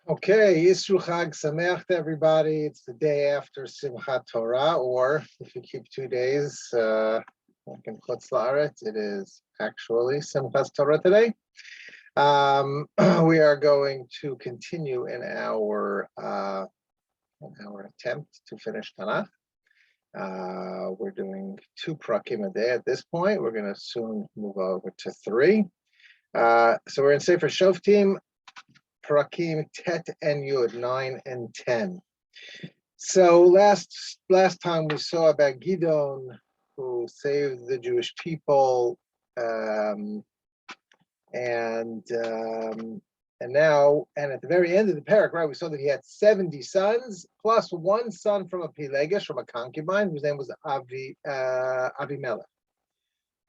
Okay, Yisru Chag Sameach to everybody. It's the day after Simchat Torah, or if you keep 2 days, like in Chutz La'aretz, it is actually Simchat Torah today. We are going to continue in our attempt to finish Tanakh. We're doing 2 prakim a day at this point. We're going to soon move over to 3. So we're in Sefer Shoftim, Prakim Tet and Yud 9 and 10. So last time we saw about Gidon, who saved the Jewish people, and now at the very end of the parak, right, we saw that he had 70 sons plus 1 son from a Pilegesh, from a concubine, whose name was Avimelech.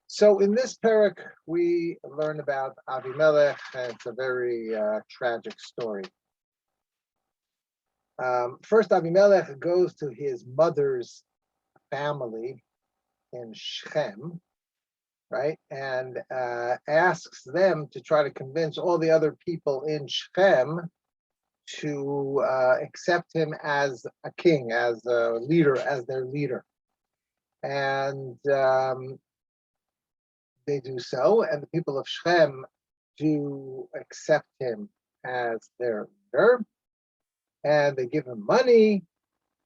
So in this parak, we learn about Avimelech, and it's a very tragic story. First, Avimelech goes to his mother's family in Shechem, right, and asks them to try to convince all the other people in Shechem to accept him as a king, as a leader, as their leader. And they do so, and the people of Shechem do accept him as their leader, and they give him money,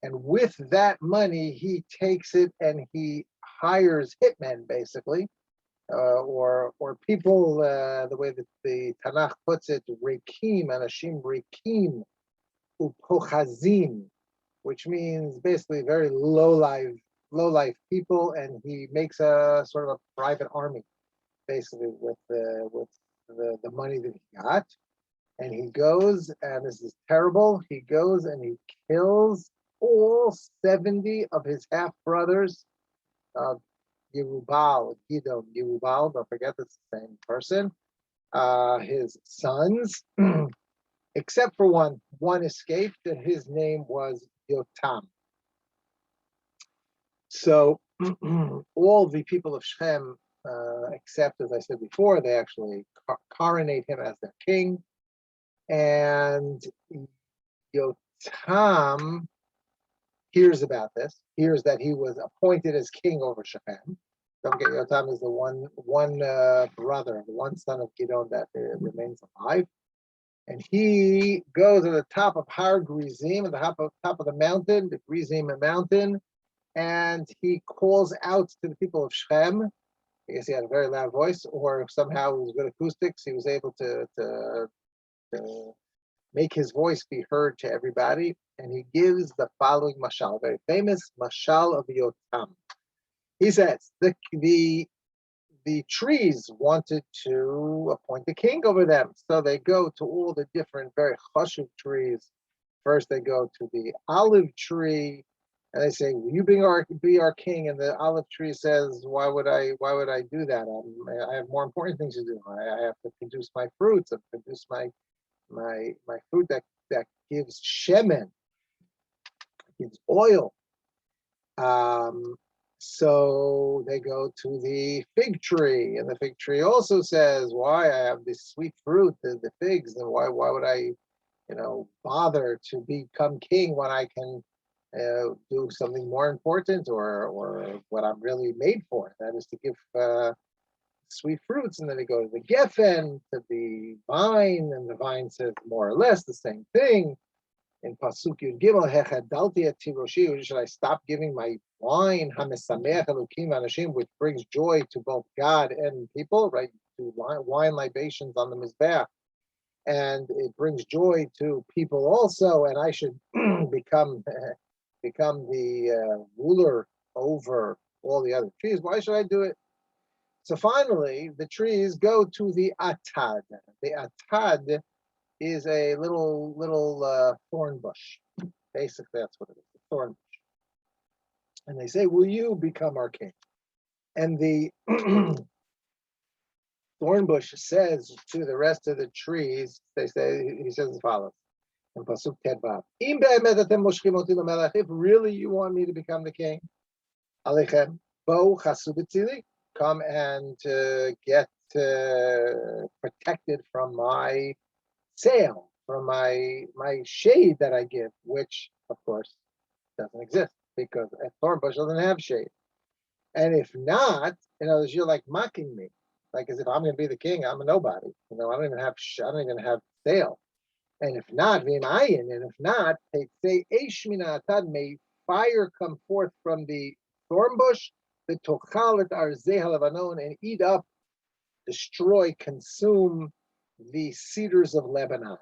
and with that money, he takes it and he hires hitmen, basically, or people, the way that the Tanakh puts it, rekim, anashim rekim, upochazim, which means basically very low life people, and he makes a sort of a private army, basically with the money that he got, and he goes, and this is terrible. He goes and he kills all 70 of his half brothers, Yerubal, Yerubal. Don't forget, it's the same person. His sons, except for one. One escaped, and his name was Yotam. So all the people of Shechem, except, as I said before, they actually coronate him as their king. And Yotam hears about this, hears that he was appointed as king over Shechem. Don't forget, Yotam is the one brother, the one son of Gidon that remains alive. And he goes to the top of Har Grizim, at the top of the mountain, the Grizim mountain, and he calls out to the people of Shechem. I guess he had a very loud voice, or somehow it was good acoustics. He was able to make his voice be heard to everybody. And he gives the following mashal, very famous mashal of Yotam. He says, the trees wanted to appoint a king over them. So they go to all the different, very chashuv trees. First, they go to the olive tree, and they say, "Will you be our king?" And the olive tree says, "Why would I do that? I have more important things to do. I have to produce my fruits and produce my fruit that gives shemen, gives oil." So they go to the fig tree, and the fig tree also says, "Why? I have this sweet fruit, the figs, and why would I, bother to become king when I can do something more important, or what I'm really made for? That is to give sweet fruits." And then they go to the geffen, to the vine, and the vine says more or less the same thing. In Pasuk Yud Gimel, Hechadalti et Tiroshi, should I stop giving my wine, Hamesameach Elokim Anashim, which brings joy to both God and people, right? To wine libations on the Mizbeach, and it brings joy to people also, and I should become the ruler over all the other trees. Why should I do it? So finally, the trees go to the Atad. The Atad is a little thorn bush. Basically, that's what it is, a thorn bush. And they say, "Will you become our king?" And the thorn bush says to the rest of the trees, he says as follows, in Pasuk Tedvav, if really you want me to become the king, Alechem, bo chasu b'tzili, come and get protected from my sail, my shade that I give, which of course doesn't exist because a thorn bush doesn't have shade. And if not, in other words, you're like mocking me, like as if I'm going to be the king. I'm a nobody. I don't even have sale. And if not, and if not, they say, may fire come forth from the thorn bush, the tochalet arzeh halavanon, and eat up, destroy, consume the cedars of Lebanon.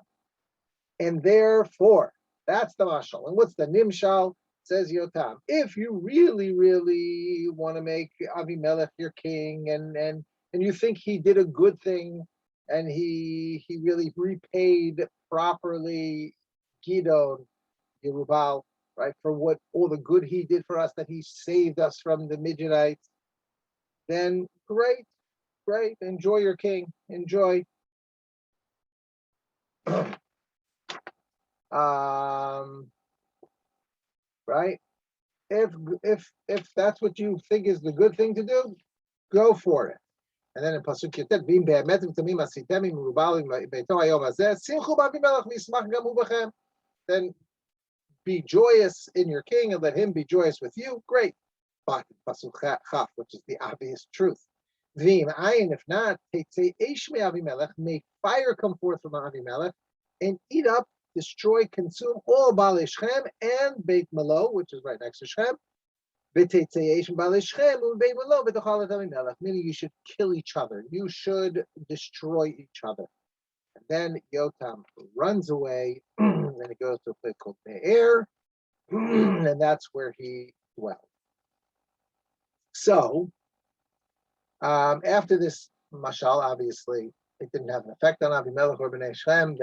And therefore, that's the mashal. And what's the nimshal? Says Yotam. If you really, really want to make Avimelech your king, and you think he did a good thing, and he really repaid properly Gidon, Yerubal, right, for what all the good he did for us, that he saved us from the Midianites, then great, enjoy your king, enjoy. Right? If that's what you think is the good thing to do, go for it. And then in Pasuk Yotet, Vim be'emet v'tamim asitem im merubal beito hayom hazeh, simchu b'Avimelech v'yismach gam hu b'chem. Then be joyous in your king and let him be joyous with you. Great. But Pasuk Chaf, which is the obvious truth. Vim ayin, if not, tetzei eish me'Avimelech, make fire come forth from Avimelech and eat up, destroy, consume all Baalei Shechem and Beit Milo, which is right next to Shechem. Meaning you should kill each other. You should destroy each other. And then Yotam runs away, and he goes to a place called Be'er, and that's where he dwelled. So, after this mashal, obviously, it didn't have an effect on Avimelech or Bnei Shechem.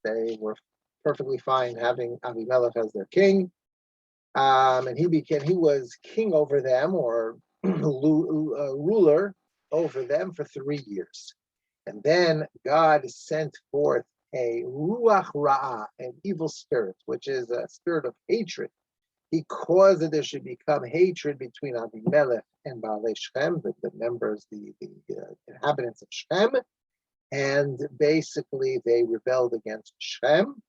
They were perfectly fine having Avimelech as their king. And he was king over them, or ruler over them, for 3 years. And then God sent forth a ruach ra'ah, an evil spirit, which is a spirit of hatred. He caused that there should become hatred between Avimelech and Baalei Shechem, the members, the inhabitants of Shechem, and basically they rebelled against Shechem.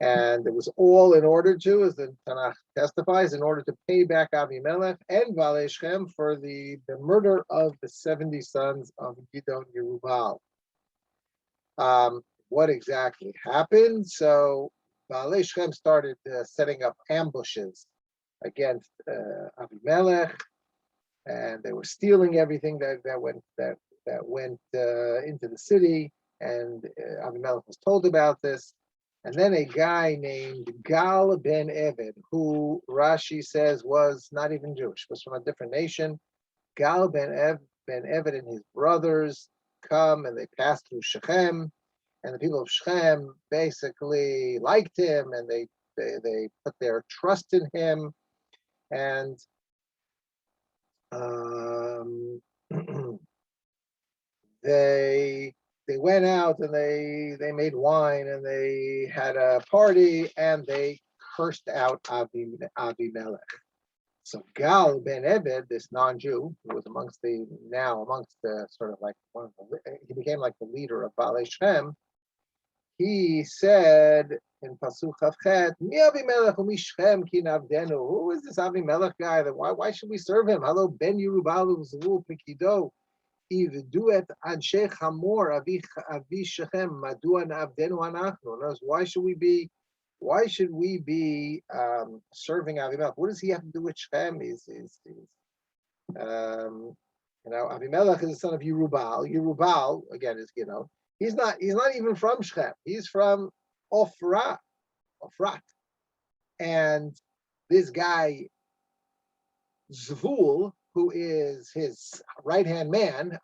And it was all in order to, as the Tanakh testifies, in order to pay back Avimelech and Baalei Shechem for the murder of the 70 sons of Gidon Yerubal. What exactly happened? So Baalei Shechem started setting up ambushes against Avimelech, and they were stealing everything that went into the city. And Avimelech was told about this. And then a guy named Gal ben Eved, who Rashi says was not even Jewish, was from a different nation. Gal ben Eved and his brothers come, and they pass through Shechem, and the people of Shechem basically liked him, and they put their trust in him, and they went out and they made wine, and they had a party, and they cursed out Avimelech. So Gal ben Eved, this non-Jew, who was amongst the sort of like he became like the leader of Baalei Shechem. He said in Pasuk Chavchet, Mi Avimelech u'mi Shechem ki navdenu. Who is this Avimelech guy? Why should we serve him? Hello, ben Yerubal u'zvul pikido. Why should we be serving Avimelech? What does he have to do with Shechem? Avimelech is the son of Yerubal. Yerubal, again, is he's not even from Shechem. He's from Ofrat. And this guy Zvul, who is his right-hand man,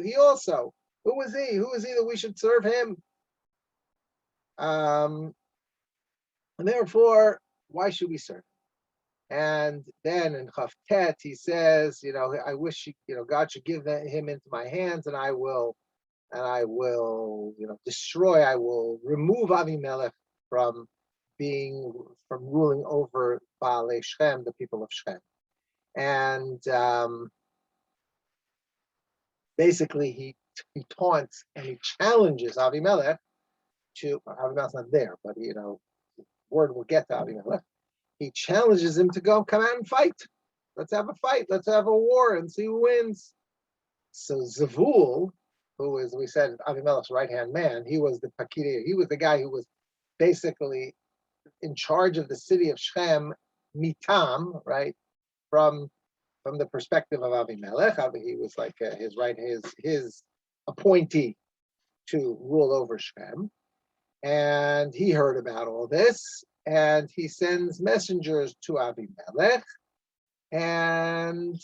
he also, who is he that we should serve him? And therefore, why should we serve him? And then in Chavtet, he says, I wish, God should give him into my hands, and I will, destroy, I will remove Avimelech from ruling over Baalei Shechem, the people of Shechem. And basically he taunts and he challenges Avimelech Avimelech's not there, but word will get to Avimelech. He challenges him to come out and fight. Let's have a fight. Let's have a war and see who wins. So Zavul, who is, we said, Avimelech's right-hand man, he was the Pakir. He was the guy who was basically in charge of the city of Shechem, mitam, right? From the perspective of Avimelech, he was like his appointee to rule over Shechem. And he heard about all this, and he sends messengers to Avimelech, and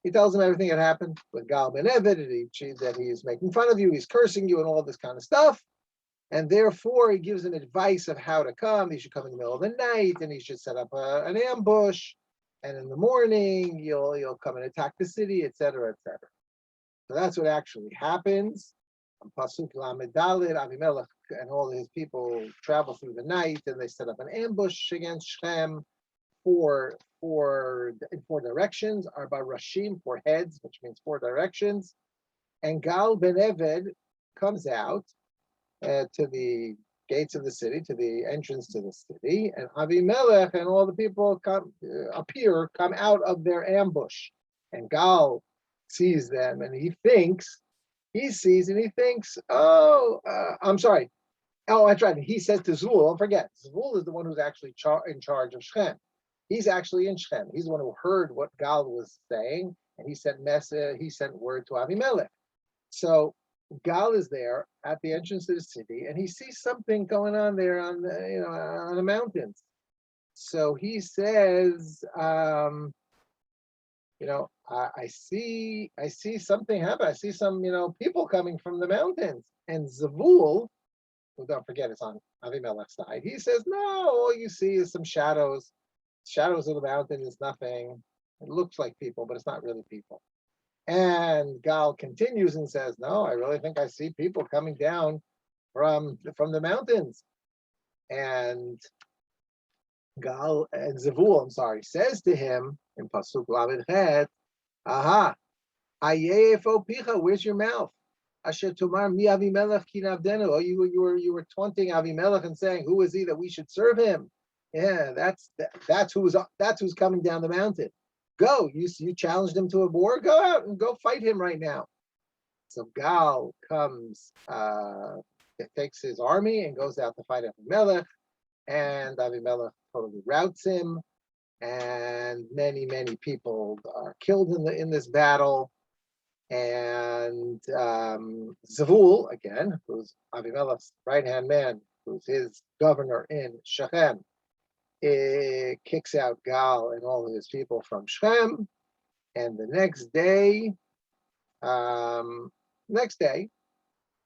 he tells him everything that happened with Gal Ben Eved, that he's making fun of you, he's cursing you, and all this kind of stuff. And therefore, he gives him advice of how to come. He should come in the middle of the night, and he should set up an ambush. And in the morning, you'll come and attack the city, etc., etc. So that's what actually happens. On Pasuk Lamed Daled, Avimelech and all his people travel through the night, and they set up an ambush against Shechem in four directions. Arba Rashim, 4 heads, which means 4 directions. And Gal Ben Eved comes out to the gates of the city, to the entrance to the city, and Avimelech and all the people come out of their ambush. And Gal sees them, and he thinks, I'm sorry. Oh, that's right. And he says to Zul, don't forget, Zul is the one who's actually in charge of Shechem. He's actually in Shechem. He's the one who heard what Gal was saying, and he sent word to Avimelech. So Gal is there at the entrance to the city, and he sees something going on there on the mountains. So he says, I see something happen. I see some, people coming from the mountains. And Zavul, who, don't forget, it's on Avimelech's side, he says, no, all you see is some shadows. Shadows of the mountain is nothing. It looks like people, but it's not really people. And Gal continues and says, no, I really think I see people coming down from the mountains. And Zavul, says to him in Pasuk Lamed Het, aha, ayefo picha, where's your mouth? Asher tomar mi Avimelech ki navdenu. Oh, you were taunting Avimelech and saying, who is he that we should serve him? Yeah, that's who's coming down the mountain. Go, you challenged him to a war. Go out and go fight him right now. So Gal comes, takes his army and goes out to fight Avimelech, and Avimelech totally routs him, and many people are killed in this battle. And Zavul, again, who's Avimelech's right-hand man, who's his governor in Shechem, kicks out Gal and all of his people from Shechem. And the next day,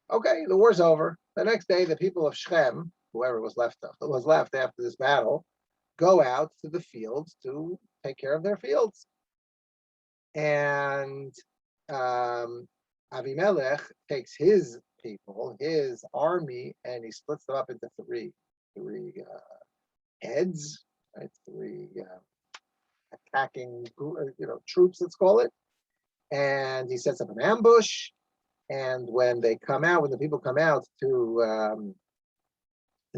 okay, the war's over. The next day, the people of Shechem, whoever was left after this battle, go out to the fields to take care of their fields. And Avimelech takes his people, his army, and he splits them up into three heads, right? 3 attacking, troops, let's call it. And he sets up an ambush. And when the people come out to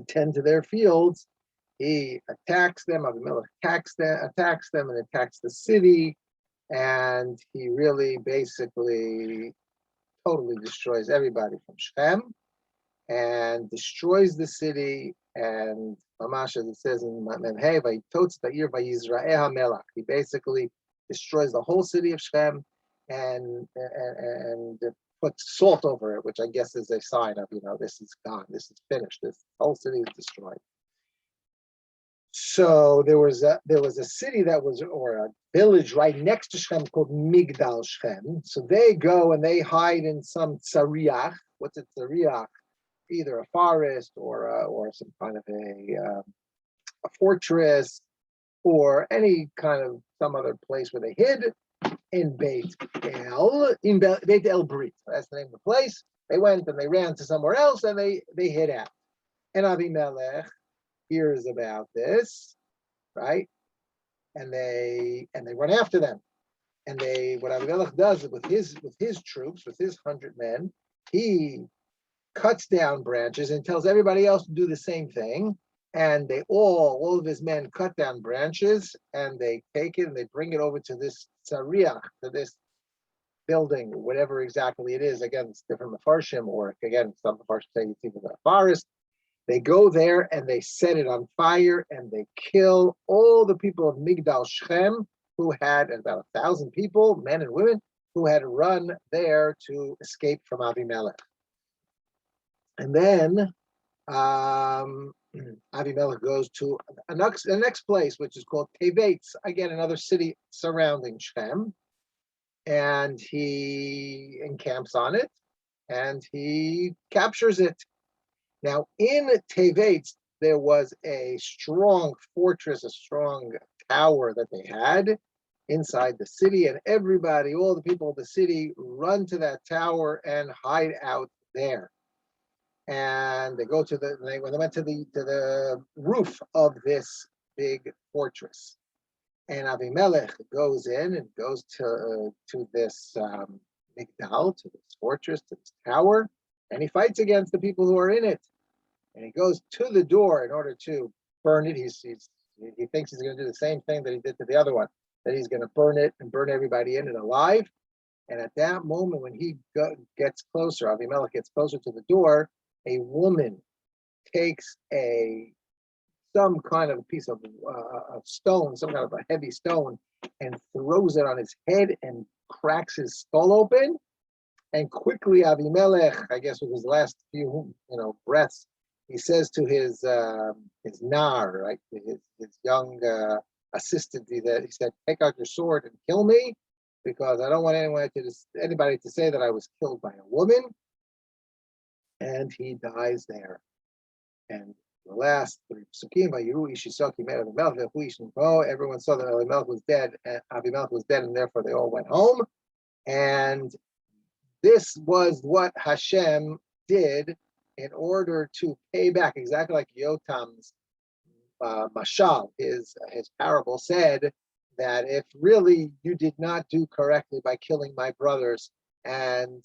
tend to their fields, he attacks them. Avimelech attacks them and attacks the city. And he really basically totally destroys everybody from Shechem and destroys the city. And Mamash, as it says in Memhei, he basically destroys the whole city of Shechem and puts salt over it, which I guess is a sign of, this is gone, this is finished, this whole city is destroyed. So there was a city or a village right next to Shechem called Migdal Shechem. So they go and they hide in some tsariach. What's a tsariach? Either a forest or some kind of a fortress or some other place where they hid in Beit El Brit. That's the name of the place. They went and they ran to somewhere else and they hid out. And Avimelech hears about this, right? And they run after them. And what Avimelech does with his troops, with his 100 men, he cuts down branches and tells everybody else to do the same thing. And they all of his men cut down branches and they take it and they bring it over to this tzariach, to this building, whatever exactly it is. Again, it's different mafarshim, or again, some mafarshim say it's even a forest. They go there and they set it on fire and they kill all the people of Migdal Shechem, who had about 1,000 people, men and women, who had run there to escape from Avimelech. And then Avimelech goes to the next place, which is called Tevetz, again, another city surrounding Shechem, and he encamps on it and he captures it. Now, in Tevetz, there was a strong fortress, a strong tower that they had inside the city, and everybody, all the people of the city, run to that tower and hide out there. And they go to when they went to the roof of this big fortress, and Avimelech goes in and goes to this migdal, to this fortress, to this tower, and he fights against the people who are in it. And he goes to the door in order to burn it. He thinks he's going to do the same thing that he did to the other one, that he's going to burn it and burn everybody in it alive. And at that moment, when he gets closer, Avimelech gets closer to the door, a woman takes some kind of a piece of stone, some kind of a heavy stone, and throws it on his head and cracks his skull open. And quickly, Avimelech, I guess with his last few breaths, he says to his nar, right, his young assistant, he said, "Take out your sword and kill me, because I don't want anybody to say that I was killed by a woman." And he dies there. And the last three psukim, everyone saw that Avimelech was dead, and Avimelech was dead, and therefore they all went home. And this was what Hashem did in order to pay back, exactly like Yotam's mashal, his parable said, that if really you did not do correctly by killing my brothers, and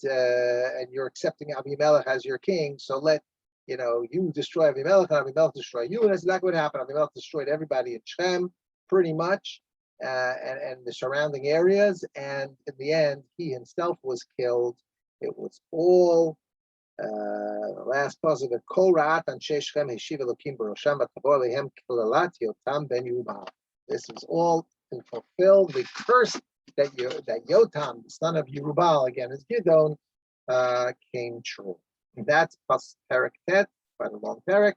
you're accepting Avimelech as your king, so let you destroy Avimelech and Avimelech destroy you. And that's exactly what happened. Avimelech destroyed everybody in Shem, pretty much, and the surrounding areas. And in the end, he himself was killed. It was all the last pasuk of Kol Ra'at Anshe Shechem Heshiv Elokim B'Rosham V'Tavor Alehem Kilalat Yotam Ben Yerubbaal. This is all to fulfill the curse that Yotam, the son of Yerubbaal, again is Gidon, came true. And that's Perek Tet, quite a long Perek.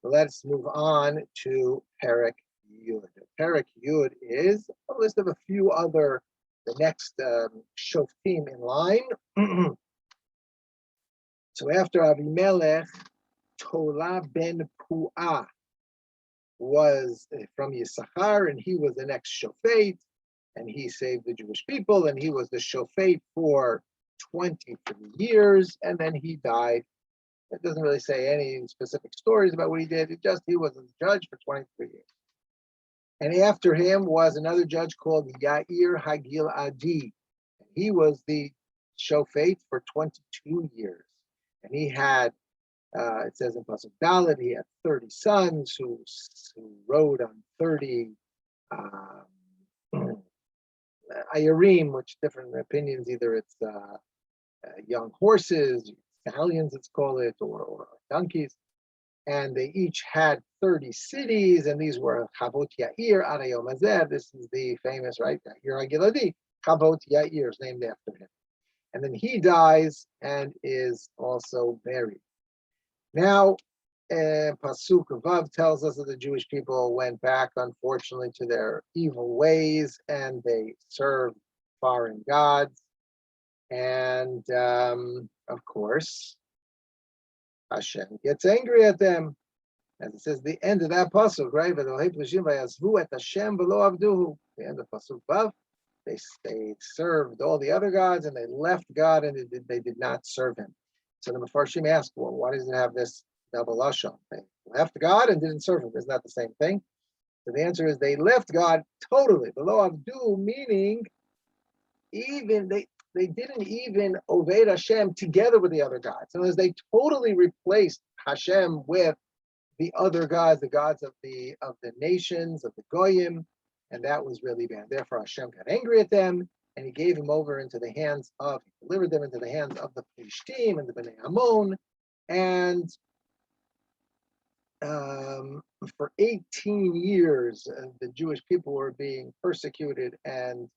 Let's move on to Perek Yud. Perek Yud is a list of a few other, the next Shoftim in line. So after Avimelech, Tola ben Pu'ah was from Yisachar, and he was the next Shofet, and he saved the Jewish people, and he was the Shofet for 23 years, and then he died. It doesn't really say any specific stories about what he did. He was a judge for 23 years. And after him was another judge called Yair Hagil Adi. He was the Shofet for 22 years. And he had, it says in Pasuk Dalet, he had 30 sons who rode on 30 ayarim, which different opinions, either it's young horses, stallions, let's call it, or donkeys. And they each had 30 cities, and these were Chavot Yair Arayom Hazeh. This is the famous, right? Yair Hagiladi. Chavot Yair is named after him. And then he dies and is also buried. Now, Pasuk Vav tells us that the Jewish people went back, unfortunately, to their evil ways, and they served foreign gods. And of course, Hashem gets angry at them. As it says, the end of that pasuk, right? The end of pasuk Vav. They served all the other gods, and they left God, and they did not serve him. So the Mefarshim asked, well, why does it have this double lashon? They left God and didn't serve him. Isn't that the same thing? So the answer is they left God totally. Below Avdu, meaning even they they didn't even Oved Hashem together with the other gods. In other words, they totally replaced Hashem with the other gods, the gods of the nations, of the Goyim, and that was really bad. Therefore, Hashem got angry at them, and he gave them over into the hands of, he delivered them into the hands of the Plishtim and the Bnei Ammon, and for 18 years, the Jewish people were being persecuted and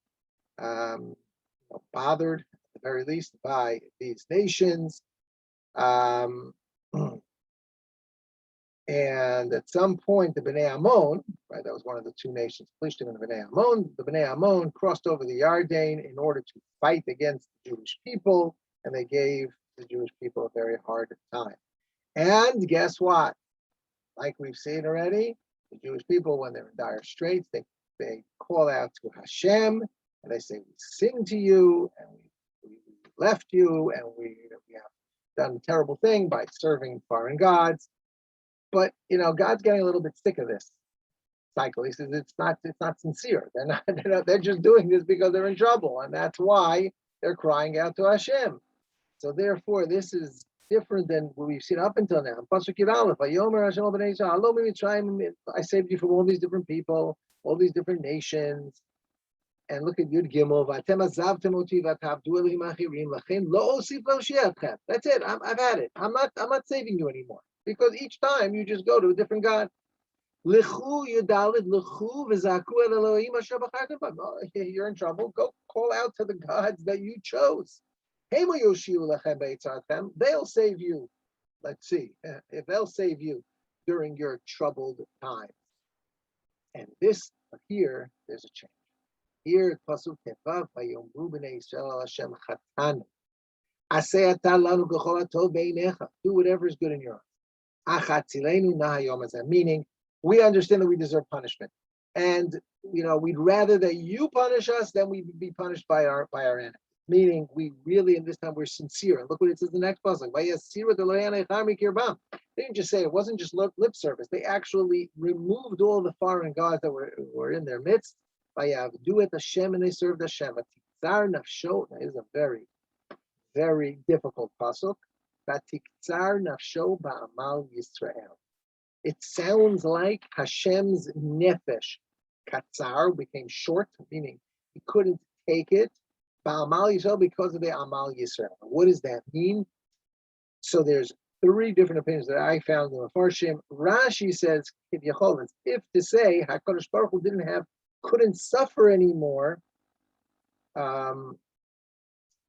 bothered, at the very least, by these nations. And at some point, the Bnei Ammon, right, that was one of the two nations, Plishtim and the Bnei Ammon crossed over the Yarden in order to fight against the Jewish people, and they gave the Jewish people a very hard time. And guess what? Like we've seen already, the Jewish people, when they're in dire straits, they call out to Hashem, and they say, we sing to you, and we left you, and we have done a terrible thing by serving foreign gods. But God's getting a little bit sick of this cycle. He says it's not sincere. They're just doing this because they're in trouble, and that's why they're crying out to Hashem. So therefore, this is different than what we've seen up until now. Pasuk Yud Aleph, Vayomer Hashem al bnei Yisrael, Lo mitzrayim, I saved you from all these different people, all these different nations. And look at Yud Gimel, Vatem azavtem oti vatavdu elohim achirim lachen lo osif lo shiatchem. That's it. I've had it. I'm not saving you anymore. Because each time you just go to a different God. Lichu Yudalid, Lichu v'zaku el Elohim asher b'chartem. You're in trouble. Go call out to the gods that you chose. They'll save you. Let's see if they'll save you during your troubled times. And this here, there's a change. Here, Pasuk Tevav, Vayomru b'nei Yisrael Hashem Chatanu. Aseh ata lanu b'chol hatov beinecha. Do whatever is good in your eyes. Meaning, we understand that we deserve punishment, and we'd rather that you punish us than we be punished by our enemy. Meaning, we really, in this time, we're sincere. And look what it says in the next passage. They didn't just say it; wasn't just lip service. They actually removed all the foreign gods that were in their midst. Do it Hashem, and they served Hashem. That is a very, very difficult pasuk. It sounds like Hashem's nefesh katzar became short, meaning he couldn't take it. Ba'amal Yisrael, because of the Amal Yisrael. What does that mean? So there's three different opinions that I found in the Farshim. Rashi says, if to say HaKadosh Baruch Hu couldn't suffer anymore,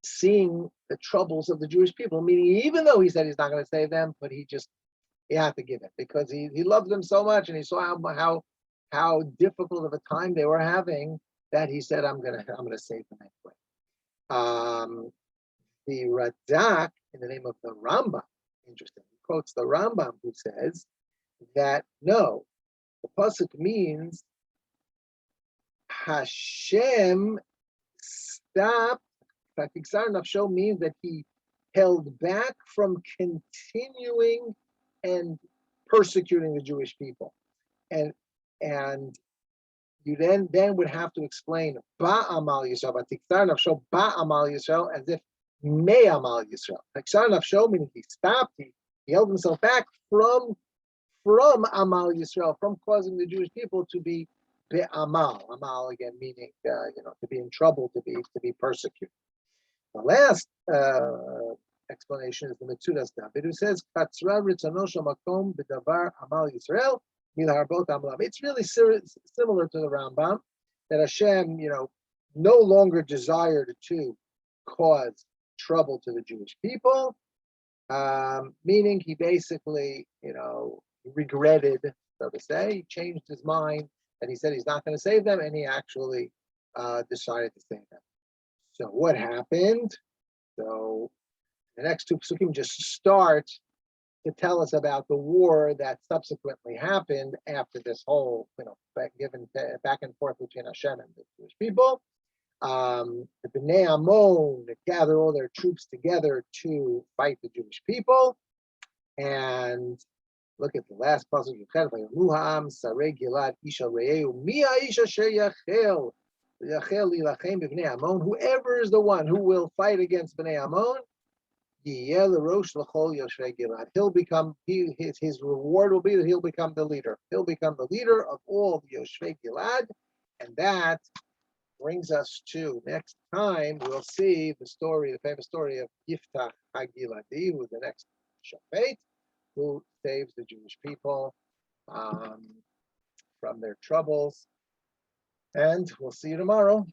seeing the troubles of the Jewish people, meaning even though he said he's not going to save them, but he had to give it because he loved them so much, and he saw how difficult of a time they were having, that he said, I'm gonna save them anyway. The Radak, in the name of the Rambam, interesting, he quotes the Rambam, who says that no, the pasuk means Hashem stopped. Tiktzar nafsho means that he held back from continuing and persecuting the Jewish people, and you then would have to explain ba'amal Yisrael, but tiktzar nafsho ba'amal Yisrael, as if me'amal Yisrael. Tiktzar nafsho meaning he stopped, he held himself back from amal Yisrael, from causing the Jewish people to be be'amal. Amal again meaning to be in trouble, to be persecuted. The last explanation is the Metzudas David, who says, "Katzra ritzono shel makom b'davar amal Yisrael milharbot amalav." It's really similar to the Rambam, that Hashem, no longer desired to cause trouble to the Jewish people, meaning he basically, regretted, so to say, he changed his mind, and he said he's not going to save them, and he actually decided to save them. So what happened? So the next two psukim just start to tell us about the war that subsequently happened after this whole, back and forth between Hashem and the Jewish people. The Bnei Ammon gather all their troops together to fight the Jewish people. And look at the last passage. Whoever is the one who will fight against Bnei Ammon, he'll become his reward will be that he'll become the leader. He'll become the leader of all the Yoshvei Gilad, and that brings us to next time. We'll see the famous story of Yiftach Hagiladi, who's the next Shofet, who saves the Jewish people from their troubles. And we'll see you tomorrow.